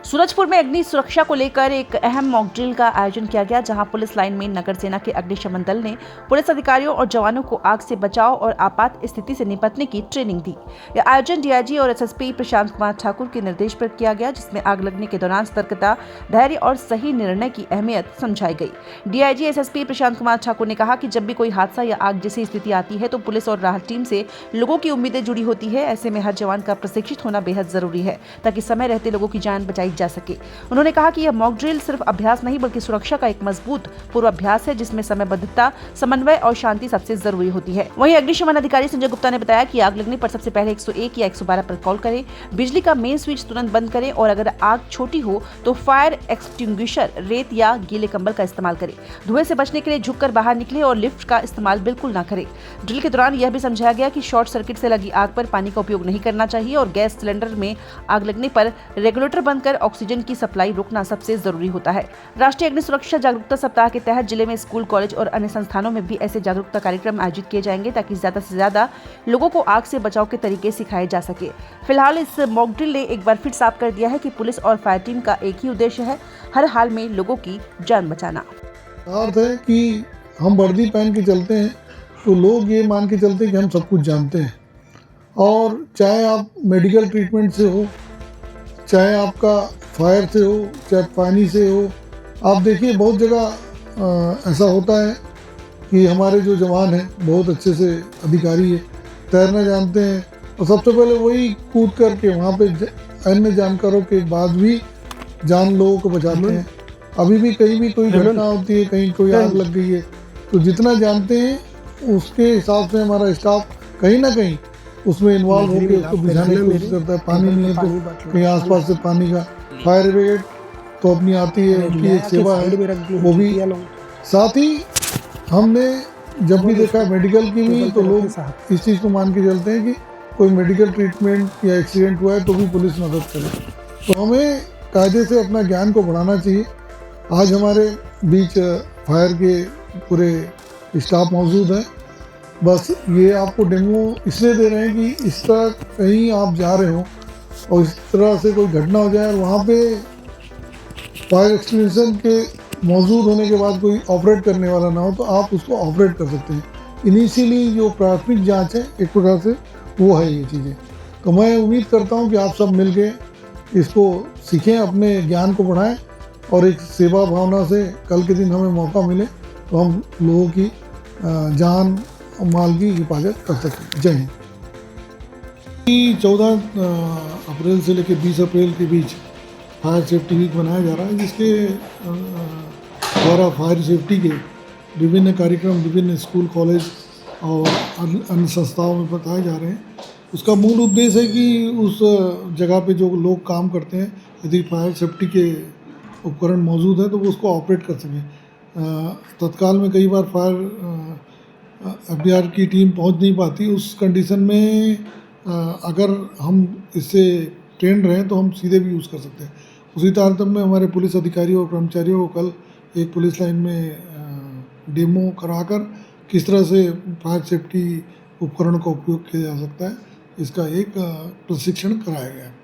सूरजपुर में अग्नि सुरक्षा को लेकर एक अहम मॉक ड्रिल का आयोजन किया गया, जहां पुलिस लाइन में नगर सेना के अग्निशमन दल ने पुलिस अधिकारियों और जवानों को आग से बचाव और आपात स्थिति से निपटने की ट्रेनिंग दी। यह आयोजन डीआईजी और एसएसपी प्रशांत कुमार ठाकुर के निर्देश पर किया गया, जिसमें आग लगने के दौरान सतर्कता, धैर्य और सही निर्णय की अहमियत समझाई गई। डीआईजी एसएसपी प्रशांत कुमार ठाकुर ने कहा कि जब भी कोई हादसा या आग जैसी स्थिति आती है तो पुलिस और राहत टीम से लोगों की उम्मीदें जुड़ी होती है। ऐसे में हर जवान का प्रशिक्षित होना बेहद जरूरी है, ताकि समय रहते लोगों की जान बचाई जा सके। उन्होंने कहा कि यह मॉक ड्रिल सिर्फ अभ्यास नहीं बल्कि सुरक्षा का एक मजबूत पूर्वाभ्यास है, जिसमें समयबद्धता, समन्वय और शांति सबसे जरूरी होती है। वहीं अग्निशमन अधिकारी संजय गुप्ता ने बताया कि आग लगने पर सबसे पहले 101 या 112 पर कॉल करें, बिजली का मेन स्विच तुरंत बंद करें और अगर आग छोटी हो तो फायर एक्सटिंग्विशर, रेत या गीले कंबल का इस्तेमाल करें। धुएं से बचने के लिए झुककर बाहर निकले और लिफ्ट का इस्तेमाल बिल्कुल न करें। ड्रिल के दौरान यह भी समझाया गया कि शॉर्ट सर्किट से लगी आग पर पानी का उपयोग नहीं करना चाहिए और गैस सिलेंडर में आग लगने पर रेगुलेटर बंद कर ऑक्सीजन की सप्लाई रोकना सबसे जरूरी होता है। राष्ट्रीय अग्नि सुरक्षा जागरूकता सप्ताह के तहत जिले में स्कूल, कॉलेज और अन्य संस्थानों में भी ऐसे जागरूकता कार्यक्रम आयोजित किए जाएंगे, ताकि ज्यादा से ज्यादा लोगों को आग से बचाव के तरीके सिखाए जा सके। फिलहाल इस मॉक ड्रिल ने एक बार फिर साफ कर दिया है कि पुलिस और फायर टीम का एक ही उद्देश्य है, हर हाल में लोगों की जान बचाना। अर्थ है कि हम वर्दी पहन के चलते हैं तो लोग ये मान के चलते हैं कि हम सब कुछ जानते हैं। और चाहे आप मेडिकल ट्रीटमेंट से हो, चाहे आपका फायर से हो, चाहे पानी से हो, आप देखिए बहुत जगह ऐसा होता है कि हमारे जो जवान हैं बहुत अच्छे से अधिकारी है, तैरना जानते हैं और सबसे पहले वही कूद करके वहाँ पे अन्य जानकारों के बाद भी जान लोगों को बचाते हैं। अभी भी कहीं भी कोई घटना होती है, कहीं कोई आग लग गई है, तो जितना जानते हैं उसके हिसाब से हमारा स्टाफ कहीं ना कहीं उसमें इन्वॉल्व होकर उसको बुझाने की कोशिश करता है। पानी नहीं है तो कहीं आसपास से पानी का, फायर ब्रिगेड तो अपनी आती है, उनकी एक सेवा है वो भी। साथ ही हमने जब भी देखा मेडिकल की भी, तो लोग इस चीज़ को मान के चलते हैं कि कोई मेडिकल ट्रीटमेंट या एक्सीडेंट हुआ है तो भी पुलिस मदद करे। तो हमें कायदे से अपना ज्ञान को बढ़ाना चाहिए। आज हमारे बीच फायर के पूरे स्टाफ मौजूद हैं। बस ये आपको डेमो इसलिए दे रहे हैं कि इस तरह कहीं आप जा रहे हो और इस तरह से कोई घटना हो जाए और वहाँ पे फायर एक्सटिंग्विशर के मौजूद होने के बाद कोई ऑपरेट करने वाला ना हो तो आप उसको ऑपरेट कर सकते हैं। इनिशियली जो प्राथमिक जांच है एक प्रकार से वो है ये चीज़ें। तो मैं उम्मीद करता हूँ कि आप सब मिल के इसको सीखें, अपने ज्ञान को बढ़ाएं और एक सेवा भावना से कल के दिन हमें मौका मिले तो हम लोगों की जान और माल की हिफाजत कर सकें। जय हिंद। 14 अप्रैल से लेकर 20 अप्रैल के बीच फायर सेफ्टी वीक मनाया जा रहा है, जिसके द्वारा फायर सेफ्टी के विभिन्न कार्यक्रम विभिन्न स्कूल, कॉलेज और अन्य संस्थाओं में बताए जा रहे हैं। उसका मूल उद्देश्य है कि उस जगह पे जो लोग काम करते हैं, यदि फायर सेफ्टी के उपकरण मौजूद है तो वो उसको ऑपरेट कर सकें। तत्काल में कई बार फायर एफडीआर की टीम पहुंच नहीं पाती, उस कंडीशन में अगर हम इससे ट्रेंड रहें तो हम सीधे भी यूज़ कर सकते हैं। उसी तारतम्य में हमारे पुलिस अधिकारियों और कर्मचारियों को कल एक पुलिस लाइन में डेमो कराकर किस तरह से फायर सेफ्टी उपकरण का उपयोग किया जा सकता है, इसका एक प्रशिक्षण कराया गया है।